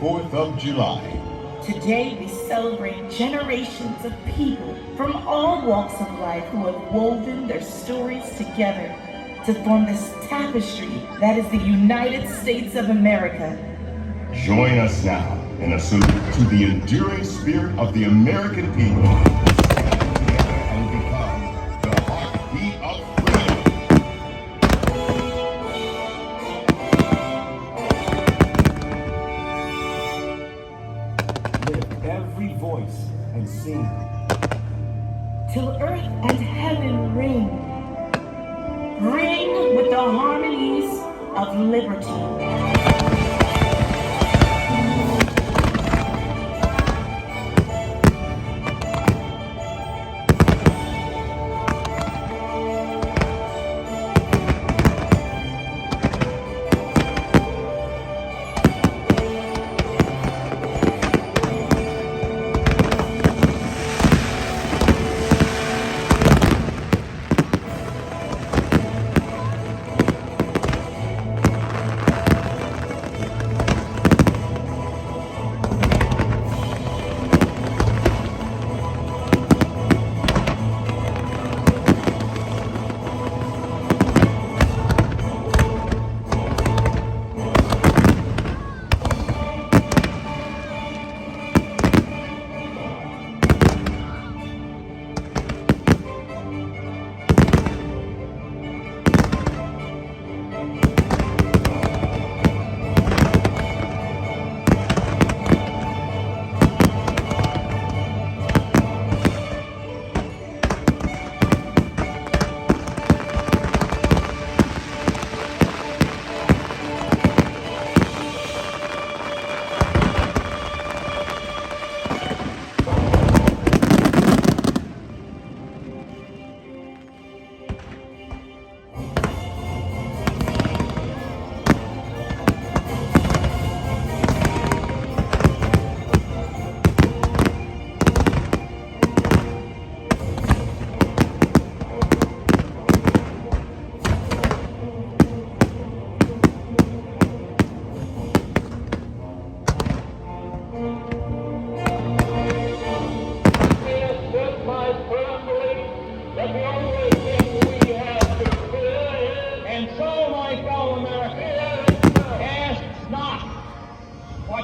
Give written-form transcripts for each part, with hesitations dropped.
4th of July. Today we celebrate generations of people from all walks of life who have woven their stories together to form this tapestry that is the United States of America. Join us now in a salute to the enduring spirit of the American people and become the heartbeat of freedom. Lift every voice and sing. Till earth and heaven ring. Ring with the harmonies of liberty.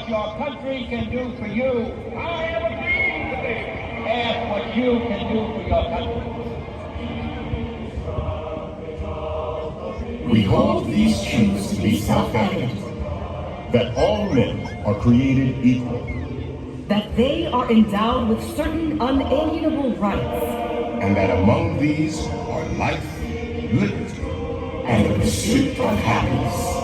Your country can do for you. I have a dream today. Ask what you can do for your country. We hold these truths to be self-evident, that all men are created equal, that they are endowed with certain unalienable rights, and that among these are life, liberty, and the pursuit of happiness.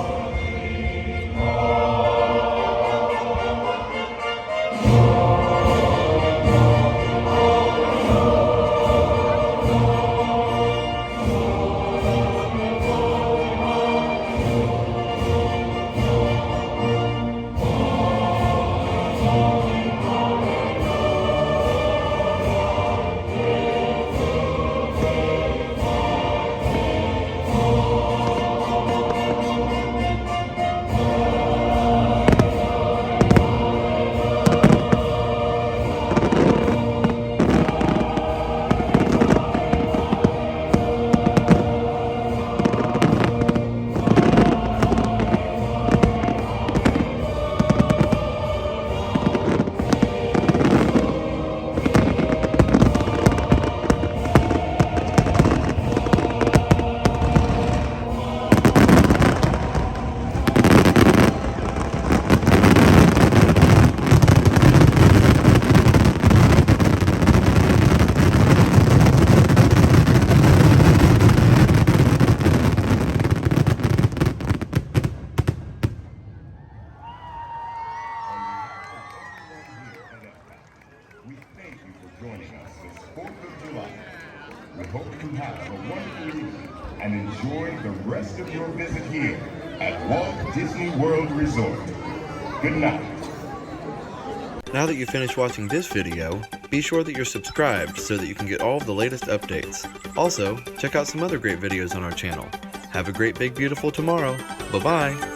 4th of July. We hope you have a wonderful evening and enjoy the rest of your visit here at Walt Disney World Resort. Good night. Now that you've finished watching this video, be sure that you're subscribed so that you can get all of the latest updates. Also, check out some other great videos on our channel. Have a great, big, beautiful tomorrow. Bye-bye.